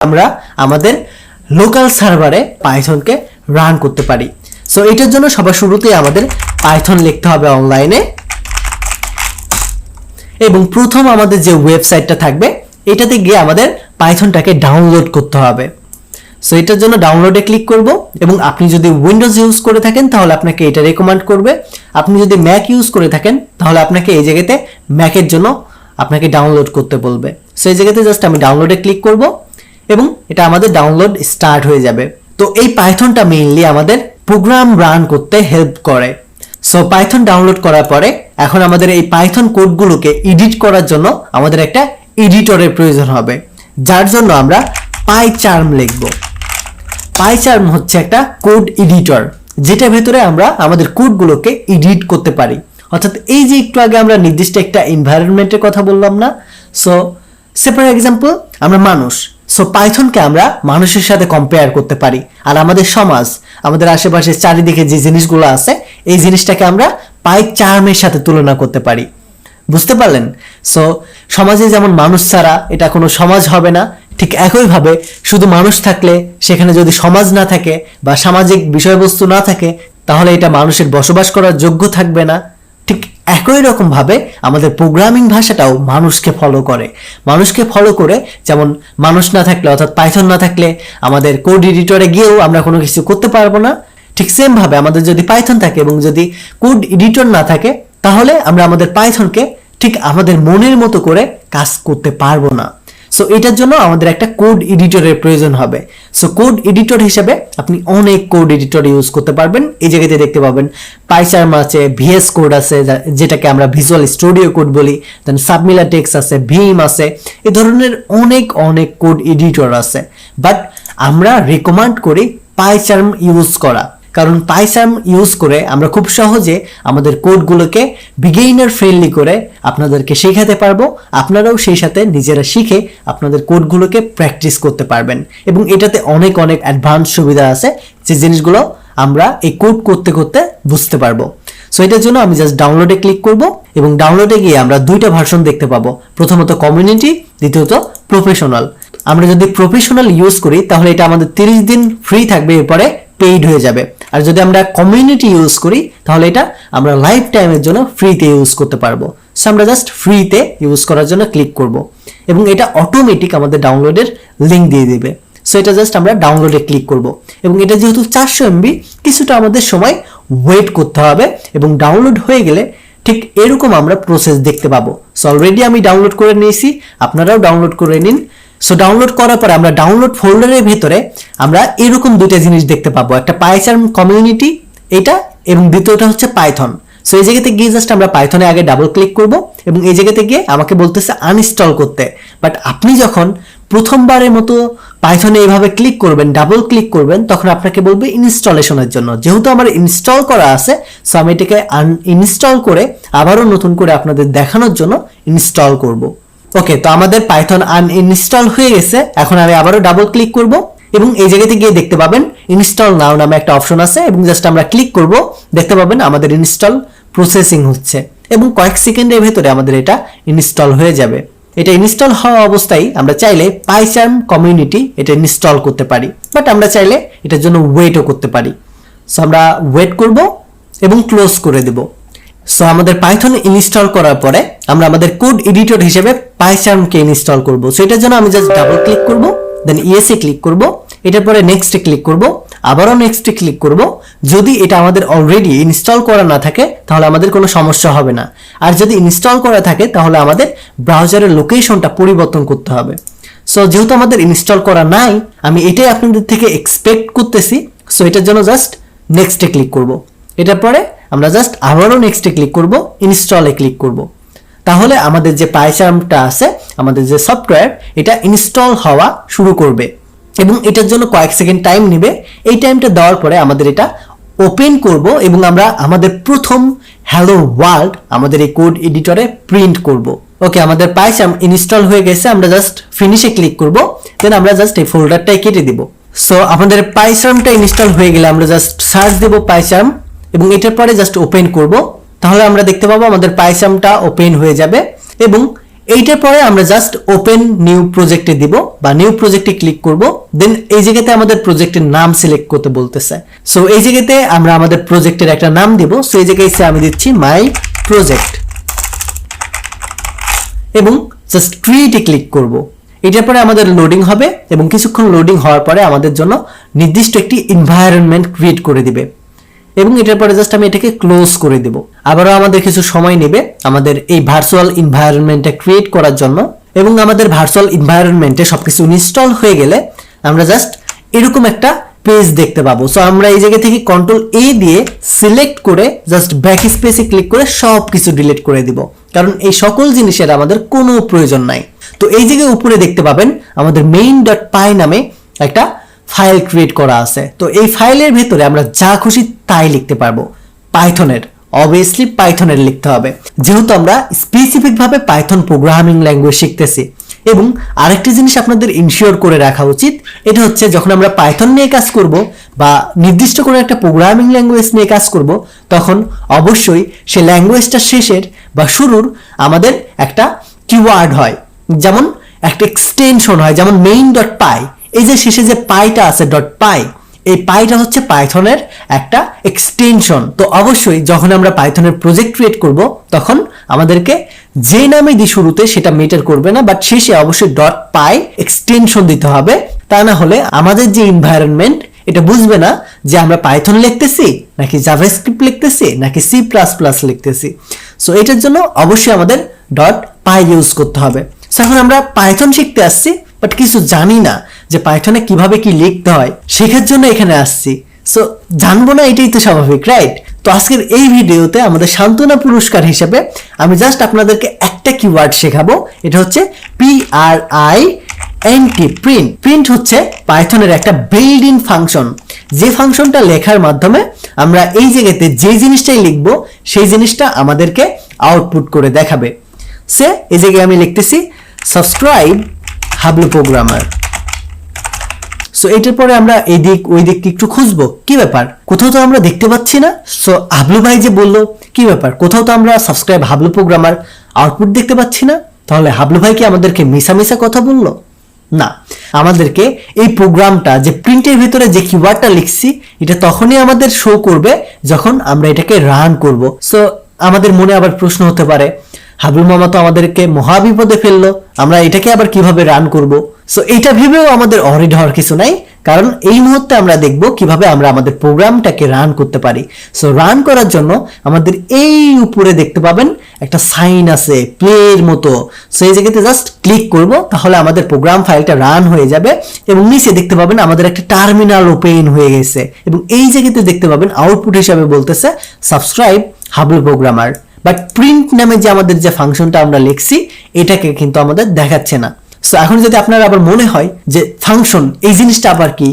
আমরা আমাদের লোকাল সার্ভারে পাইথনকে রান করতে পারি। সো এটার জন্য সবার শুরুতেই আমাদের পাইথন লিখতে হবে অনলাইনে, এবং প্রথম আমাদের যে ওয়েবসাইটটা থাকবে এটাতে গিয়ে আমাদের পাইথনটাকে ডাউনলোড করতে হবে। সো এটার জন্য ডাউনলোডে ক্লিক করব, এবং আপনি যদি উইন্ডোজ ইউজ করে থাকেন তাহলে আপনাকে এটা রেকমেন্ড করবে। আপনি যদি ম্যাক ইউজ করে থাকেন তাহলে আপনাকে এই জায়গাতে ম্যাকের জন্য আপনাকে ডাউনলোড করতে বলবে। সো এই জায়গাতে জাস্ট আমি ডাউনলোডে ক্লিক করব এবং এটা আমাদের ডাউনলোড স্টার্ট হয়ে যাবে। তো এই পাইথনটা মেইনলি আমাদের প্রোগ্রাম রান করতে হেল্প করে। সো পাইথন ডাউনলোড করার পরে এখন আমাদের এই পাইথন কোডগুলোকে এডিট করার জন্য আমাদের একটা এডিটরের প্রয়োজন হবে, যার জন্য আমরা পাইচার্ম লিখব। পাইচার্ম হচ্ছে একটা কোড এডিটর, যেটা ভেতরে আমরা আমাদের কোডগুলোকে এডিট করতে পারি। অর্থাৎ এই যে একটু আগে আমরা নির্দিষ্ট একটা এনভায়রনমেন্টের কথা বললাম না, সো ফর এক্সাম্পল আমরা মানুষ, সো পাইথনকে আমরা মানুষের সাথে কম্পেয়ার করতে পারি। আর আমাদের সমাজ, আমাদের আশেপাশে চারিদিকে যে জিনিসগুলো আছে এই জিনিসটাকে আমরা পাইচার্মের সাথে তুলনা করতে পারি। বুঝতে পারলেন? সো সমাজে যেমন মানুষ ছাড়া এটা কোনো সমাজ হবে না, ঠিক একইভাবে শুধু মানুষ থাকলে সেখানে যদি সমাজ না থাকে বা সামাজিক বিষয়বস্তু না থাকে তাহলে এটা মানুষের বসবাস করার যোগ্য থাকবে না। ঠিক একই রকম ভাবে আমাদের প্রোগ্রামিং ভাষাটাও মানুষকে ফলো করে। মানুষকে ফলো করে, যেমন মানুষ না থাকলে অর্থাৎ পাইথন না থাকলে আমাদের কোড এডিটরে গিয়েও আমরা কোনো কিছু করতে পারবো না। ঠিক সেম ভাবে আমাদের যদি পাইথন থাকে এবং যদি কোড এডিটর না থাকে তাহলে আমরা আমাদের পাইথনকে ঠিক আমাদের মনের মতো করে কাজ করতে পারবো না। সো এটার জন্য আমাদের একটা কোড এডিটরের প্রয়োজন হবে। সো কোড এডিটর হিসেবে আপনি অনেক কোড এডিটর ইউজ করতে পারবেন। এই জায়গাতে দেখতে পাবেন পাইচার্ম আছে, ভিএস কোড আছে যেটাকে আমরা ভিজুয়াল স্টুডিও কোড বলি, দেন সাবমিলা টেক্সট আছে, ভিম আছে, এই ধরনের অনেক কোড এডিটর আছে। বাট আমরা রেকমেন্ড করি পাইচার্ম ইউজ করা, কারণ পাইচার্ম ইউজ করে আমরা খুব সহজে আমাদের কোডগুলোকে বিগিনার ফ্রেন্ডলি করে আপনাদেরকে শেখাতে পারবো। আপনারাও সেই সাথে নিজেরা শিখে আপনাদের কোডগুলোকে প্র্যাকটিস করতে পারবেন, এবং এটাতে অনেক অ্যাডভান্স সুবিধা আছে যে জিনিসগুলো আমরা এই কোড করতে করতে বুঝতে পারবো। সো এটার জন্য আমি জাস্ট ডাউনলোডে ক্লিক করব, এবং ডাউনলোডে গিয়ে আমরা দুইটা ভার্সন দেখতে পাবো, প্রথমত কমিউনিটি, দ্বিতীয়ত প্রফেশনাল। আমরা যদি প্রফেশনাল ইউজ করি তাহলে এটা আমাদের 30 দিন ফ্রি থাকবে, এরপরে পেইড হয়ে যাবে। আর যদি আমরা কমিউনিটি ইউজ করি তাহলে এটা আমরা লাইফ টাইমের জন্য ফ্রিতে ইউজ করতে পারবো। সো আমরা জাস্ট ফ্রিতে ইউজ করার জন্য ক্লিক করব, এবং এটা অটোমেটিক আমাদের ডাউনলোডের লিঙ্ক দিয়ে দিবে। সো এটা জাস্ট আমরা ডাউনলোডে ক্লিক করব, এবং এটা যেহেতু 400 MB কিছুটা আমাদের সময় ওয়েট করতে হবে, এবং ডাউনলোড হয়ে গেলে ঠিক এরকম আমরা প্রসেস দেখতে পাবো। সো অলরেডি আমি ডাউনলোড করে নিয়েছি, আপনারাও ডাউনলোড করে নিন। সো ডাউনলোড করার পরে আমরা ডাউনলোড ফোল্ডারের ভিতরে আমরা এরকম দুইটা জিনিস দেখতে পাবো, একটা পাইচার্ম কমিউনিটি এটা, এবং দ্বিতীয়টা হচ্ছে পাইথন। সো এই জায়গাতে গিয়ে জাস্ট আমরা পাইথনে আগে ডাবল ক্লিক করব, এবং এই জায়গাতে গিয়ে আমাকে বলতেছে আনইনস্টল করতে। বাট আপনি যখন প্রথমবারের মতো পাইথনে এইভাবে ক্লিক করবেন, ডাবল ক্লিক করবেন, তখন আপনাকে বলবে ইনস্টলেশনের জন্য। যেহেতু আমার ইনস্টল করা আছে, সো আমি এটাকে আনইনস্টল করে আবারও নতুন করে আপনাদের দেখানোর জন্য ইনস্টল করব। ওকে, তো আমাদের পাইথন আনইনস্টল হয়ে গেছে। এখন আমি আবারও ডাবল ক্লিক করব, এবং এই জায়গাতে গিয়ে দেখতে পাবেন ইনস্টল নাও নামে একটা অপশন আছে, এবং জাস্ট আমরা ক্লিক করব, দেখতে পাবেন আমাদের ইনস্টল প্রসেসিং হচ্ছে, এবং কয়েক সেকেন্ডের ভেতরে আমাদের এটা ইনস্টল হয়ে যাবে। এটা ইনস্টল হওয়া অবস্থায় আমরা চাইলে পাইচার্ম কমিউনিটি এটা ইনস্টল করতে পারি, বাট আমরা চাইলে এটার জন্য ওয়েটও করতে পারি। সো আমরা ওয়েট করব এবং ক্লোজ করে দেব। সো আমাদের পাইথন ইনস্টল করার পরে আমরা আমাদের কোড এডিটর হিসেবে পাইচার্মকে ইনস্টল করব। সো এটার জন্য আমি জাস্ট ডাবল ক্লিক করব, দেন ইয়েসে ক্লিক করব, এটার পরে নেক্সটে ক্লিক করব, আবারও নেক্সটে ক্লিক করব। যদি এটা আমাদের অলরেডি ইনস্টল করা না থাকে তাহলে আমাদের কোনো সমস্যা হবে না, আর যদি ইনস্টল করা থাকে তাহলে আমাদের ব্রাউজারের লোকেশনটা পরিবর্তন করতে হবে। সো যেহেতু আমাদের ইনস্টল করা নাই, আমি এটাই আপনাদের থেকে এক্সপেক্ট করতেছি। সো এটার জন্য জাস্ট নেক্সটে ক্লিক করব, এটার পরে আমরা জাস্ট আবারও নেক্সটে ক্লিক করব, ইনস্টলে ক্লিক করব। তাহলে আমাদের যে পাইচার্মটা আছে, আমাদের যে সফটওয়্যার, এটা ইনস্টল হওয়া শুরু করবে, এবং এটার জন্য কয়েক সেকেন্ড টাইম নেবে। এই টাইমটা দেওয়ার পরে আমাদের এটা ওপেন করব, এবং আমরা আমাদের প্রথম হ্যালো ওয়ার্ল্ড আমাদের এই কোড এডিটরে প্রিন্ট করব। ওকে, আমাদের পাইচার্ম ইনস্টল হয়ে গেছে, আমরা জাস্ট ফিনিশে ক্লিক করব, দেন আমরা জাস্ট এই ফোল্ডারটাই কেটে দিব। সো আমাদের পাইচার্মটা ইনস্টল হয়ে গেলে আমরা জাস্ট সার্চ দেব পাইচার্ম, এবং এটার পরে জাস্ট ওপেন করব। তাহলে আমরা দেখতে পাবো আমাদের পাইচার্মটা ওপেন হয়ে যাবে, এবং এইটার পরে আমরা জাস্ট ওপেন নিউ প্রজেক্টে দিব বা নিউ প্রজেক্টে ক্লিক করব। দেন এই জায়গাতে আমাদের প্রজেক্টের নাম সিলেক্ট করতে বলতেছে। সো এই জায়গাতে আমরা আমাদের প্রজেক্টের একটা নাম দিব। সো এই জায়গায় আমি দিচ্ছি মাই প্রজেক্ট এবং জাস্ট ক্রিয়েটে ক্লিক করব। এটার পরে আমাদের লোডিং হবে এবং কিছুক্ষণ লোডিং হওয়ার পরে আমাদের জন্য নির্দিষ্ট একটি এনভায়রনমেন্ট ক্রিয়েট করে দিবে এবং এটার পরে জাস্ট আমি এটাকে ক্লোজ করে দেব। আবারও আমাদের কিছু সময় নেবে আমাদের এই ভার্চুয়াল এনভায়রনমেন্টটা ক্রিয়েট করার জন্য এবং আমাদের ভার্চুয়াল এনভায়রনমেন্টে সবকিছু ইনস্টল হয়ে গেলে আমরা জাস্ট এরকম একটা পেজ দেখতে পাবো। সো আমরা এই জায়গা থেকে কন্ট্রোল এ দিয়ে সিলেক্ট করে জাস্ট ব্যাক স্পেসে ক্লিক করে সব কিছু ডিলিট করে দিব, কারণ এই সকল জিনিসের আমাদের কোনো প্রয়োজন নাই। তো এই জায়গায় উপরে দেখতে পাবেন আমাদের main.py নামে একটা ফাইল ক্রিয়েট করা আছে। তো এই ফাইলের ভেতরে আমরা যা খুশি তাই লিখতে পারবো। পাইথনের অবভিয়াসলি পাইথনের লিখতে হবে, যেহেতু আমরা স্পেসিফিক ভাবে পাইথন প্রোগ্রামিং ল্যাঙ্গুয়েজ শিখতেছি। এবং আরেকটি জিনিস আপনাদের ইনশিওর করে রাখা উচিত, এটা হচ্ছে যখন আমরা পাইথন নিয়ে কাজ করব বা নির্দিষ্ট করে একটা প্রোগ্রামিং ল্যাঙ্গুয়েজ নিয়ে কাজ করব, তখন অবশ্যই সে ল্যাঙ্গুয়েজটা শেষের বা শুরুর আমাদের একটা কিওয়ার্ড হয়, যেমন একটা এক্সটেনশন হয়, যেমন main.py। এই যে শেষে যে পাইটা আছে .py, এই পাইটা হচ্ছে পাইথনের একটা এক্সটেনশন। তো অবশ্যই যখন আমরা পাইথনের প্রজেক্ট ক্রিয়েট করব তখন আমাদেরকে যে নামে দিই শুরুতে সেটা ম্যাটার করবে না, বাট শেষে অবশ্যই .py এক্সটেনশন দিতে হবে। তা না হলে আমাদের যে এনভায়রনমেন্ট এটা বুঝবে না যে আমরা পাইথন লিখতেছি নাকি জাভাস্ক্রিপ্ট লিখতেছি নাকি সি প্লাস প্লাস লিখতেছি। সো এটার জন্য অবশ্যই আমাদের .py ইউজ করতে হবে। সো এখন আমরা পাইথন শিখতে আসছি বাট কিছু জানি না যে পাইথনে কিভাবে কি লিখতে হয়, শেখার জন্য এখানে আসছি। সো জানবো না, এটাই তো স্বাভাবিক, রাইট? তো আজকের এই ভিডিওতে আমাদের সান্ত্বনা পুরস্কার হিসেবে আমি জাস্ট আপনাদেরকে একটা কিওয়ার্ড শেখাবো। এটা হচ্ছে print। প্রিন্ট হচ্ছে পাইথনের একটা বিল্ড ইন ফাংশন, যে ফাংশনটা লেখার মাধ্যমে আমরা এই জায়গাতে যে জিনিসটাই লিখবো সেই জিনিসটা আমাদেরকে আউটপুট করে দেখাবে। সে এই জায়গায় আমি লিখতেছি সাবস্ক্রাইব হাবলু প্রোগ্রামার। সো এটার পরে আমরা এই দিক ওই দিক একটু খুঁজবো, কি ব্যাপার কোথাও তো আমরা দেখতে পাচ্ছি না। সো হাবলু ভাই যে বললো কি ব্যাপার, কোথাও তো আমরা সাবস্ক্রাইব হাবলু প্রোগ্রামার আউটপুট দেখতে পাচ্ছি না। তাহলে হাবলু ভাই কি আমাদেরকে মিশামিশা কথা বললো? না, আমাদেরকে এই প্রোগ্রামটা যে প্রিন্টের ভিতরে যে কিওয়ার্ডটা লিখছি এটা তখনই আমাদের শো করবে যখন আমরা এটাকে রান করব। সো আমাদের মনে আবার প্রশ্ন হতে পারে, হাবলু মামা তো আমাদেরকে মহা বিপদে ফেললো, আমরা এটাকে আবার কিভাবে রান করব? সো এটা ভেবেও আমাদের অরিড হওয়ার কিছু নাই, কারণ এই মুহূর্তে আমরা দেখব কিভাবে আমরা আমাদের প্রোগ্রামটাকে রান করতে পারি। সো রান করার জন্য আমাদের এই উপরে দেখতে পাবেন একটা সাইন আছে প্লের মতো। সো এই জায়গাতে জাস্ট ক্লিক করব, তাহলে আমাদের প্রোগ্রাম ফাইলটা রান হয়ে যাবে এবং নিচে দেখতে পাবেন আমাদের একটা টার্মিনাল ওপেন হয়ে গেছে এবং এই জায়গাতে দেখতে পাবেন আউটপুট হিসাবে বলতেছে subscribe Hablu programmer. But print নামে যে আমাদের যে ফাংশনটা আমরা লিখছি এটাকে কিন্তু আমাদের দেখাচ্ছে না। সো এখন যদি আপনার আবার মনে হয় যে ফাংশন এই জিনিসটা আবার কি,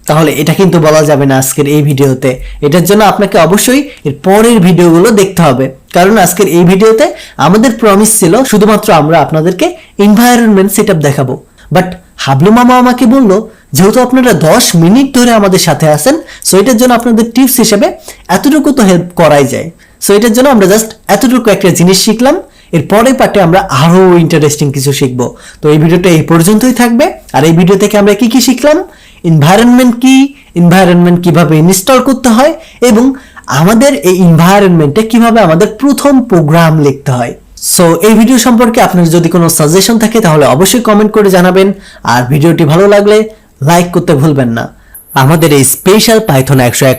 তাহলে এটা কিন্তু বলা যাবে না আজকের এই ভিডিওতে। এটার জন্য আপনাকে অবশ্যই এর পরের ভিডিওগুলো দেখতে হবে, কারণ আজকের এই ভিডিওতে আমাদের প্রমিস ছিল শুধুমাত্র আমরা আপনাদেরকে এনভায়রনমেন্ট সেটআপ দেখাবো। বাট হাবলু মামা আমাকে বললো যেহেতু আপনারা 10 মিনিট ধরে আমাদের সাথে আছেন, সো এটার জন্য আপনাদের টিপস হিসেবে এতটুকু তো হেল্প করাই যায়। সো এটার জন্য আমরা জাস্ট এতটুকু একটা জিনিস শিখলাম, এর পরের পার্টে আমরা আরো ইন্টারেস্টিং কিছু শিখবো। তো এই ভিডিওটা এই পর্যন্তই থাকবে। আর এই ভিডিও থেকে আমরা কি কি শিখলাম, এনভায়রনমেন্ট কি, এনভায়রনমেন্ট কিভাবে ইনস্টল করতে হয় এবং আমাদের এই এনভায়রনমেন্টে কিভাবে আমাদের প্রথম প্রোগ্রাম লিখতে হয়। সো এই ভিডিও সম্পর্কে আপনার যদি কোনো সাজেশন থাকে তাহলে অবশ্যই কমেন্ট করে জানাবেন, আর ভিডিওটি ভালো লাগলে লাইক করতে ভুলবেন না। আমাদের এই স্পেশাল পাইথন 101